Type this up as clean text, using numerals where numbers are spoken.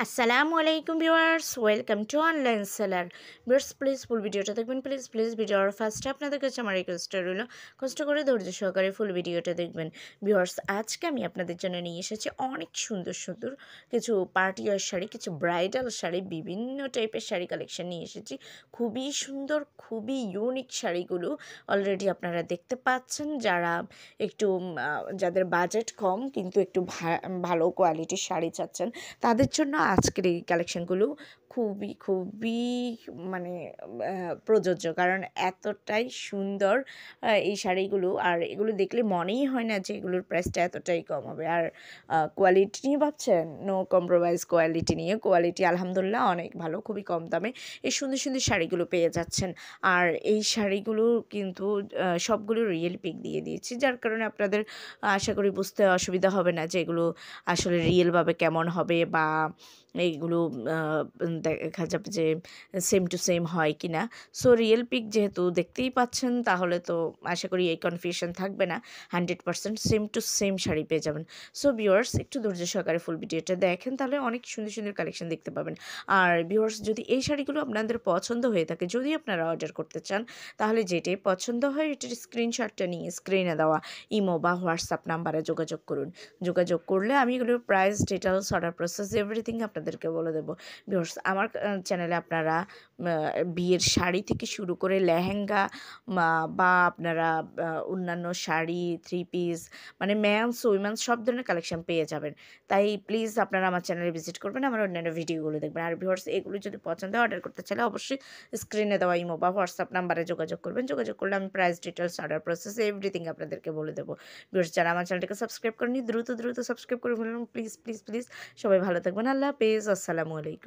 আসসালামু আলাইকুম viewers, welcome to online seller. Viewers, please ফুল ভিডিওটা দেখবেন। প্লিজ ভিডিওর ফার্স্টে আপনাদের কাছে আমার রিকোয়েস্টটা রইল, কষ্ট করে ধৈর্য সহকারে ফুল ভিডিওটা দেখবেন। ভিউয়ার্স, আজকে আমি আপনাদের জন্য নিয়ে এসেছি অনেক সুন্দর সুন্দর কিছু পার্টি ওয়্যার শাড়ি, কিছু ব্রাইডাল শাড়ি, বিভিন্ন টাইপের শাড়ি কালেকশন নিয়ে এসেছি। খুবই সুন্দর, খুবই ইউনিক শাড়িগুলো অলরেডি আপনারা দেখতে পাচ্ছেন। যারা একটু যাদের বাজেট কম কিন্তু একটু ভালো কোয়ালিটির শাড়ি চাচ্ছেন, তাদের জন্য আজকের এই কালেকশনগুলো খুবই মানে প্রযোজ্য। কারণ এতটাই সুন্দর এই শাড়িগুলো, আর এগুলো দেখলে মনেই হয় না যে এগুলোর প্রাইসটা এতটাই কম হবে। আর কোয়ালিটি নিয়ে ভাবছেন, নো কম্প্রোমাইজ কোয়ালিটি নিয়ে। কোয়ালিটি আলহামদুলিল্লাহ অনেক ভালো, খুবই কম দামে এই সুন্দর সুন্দর শাড়িগুলো পেয়ে যাচ্ছেন। আর এই শাড়িগুলো কিন্তু সবগুলো রিয়েল পিক দিয়ে দিয়েছি, যার কারণে আপনাদের আশা করি বুঝতে অসুবিধা হবে না যে এগুলো আসলে রিয়েলভাবে কেমন হবে, বা এইগুলো দেখা যাবে যে সেম টু সেম হয় কি না। সো রিয়েল পিক যেহেতু দেখতেই পাচ্ছেন, তাহলে তো আশা করি এই কনফিউশন থাকবে না। 100% সেম টু সেম শাড়ি পেয়ে যাবেন। সো ভিউয়ার্স, একটু ধৈর্য সহকারে ফুল ভিডিওটা দেখেন, তাহলে অনেক সুন্দর সুন্দর কালেকশন দেখতে পাবেন। আর ভিউয়ার্স, যদি এই শাড়িগুলো আপনাদের পছন্দ হয়ে থাকে, যদি আপনারা অর্ডার করতে চান, তাহলে যেটাই পছন্দ হয় এটার স্ক্রিনশটটা নিয়ে স্ক্রিনে দেওয়া ইমো বা হোয়াটসঅ্যাপ নাম্বারে যোগাযোগ করুন। যোগাযোগ করলে আমি এগুলোর price, details, order process everything আপনাদেরকে বলে দেবো। ভিউয়ার্স, আমার চ্যানেলে আপনারা বিয়ের শাড়ি থেকে শুরু করে লেহেঙ্গা বা আপনারা অন্যান্য শাড়ি, থ্রি পিস, মানে মেন্স উইমেন্স সব ধরনের কালেকশন পেয়ে যাবেন। তাই প্লিজ আপনারা আমার চ্যানেলে ভিজিট করবেন, আমার অন্যান্য ভিডিওগুলো দেখবেন। আর ভিউয়ার্স, এগুলো যদি পছন্দ হয়, অর্ডার করতে চাইলে অবশ্যই স্ক্রিনে দেওয়া ইমো বা হোয়াটসঅ্যাপ নাম্বারে যোগাযোগ করবেন। যোগাযোগ করলে আমি price, details, order process everything আপনাদেরকে বলে দেবো। ভিউয়ার্স, যারা আমার চ্যানেলটাকে সাবস্ক্রাইব করেনি, দ্রুত সাবস্ক্রাইব করে ফেলুন। প্লিজ সবাই ভালো থাকবেন। আল্লাহ হাফেজ। আসসালামু আলাইকুম।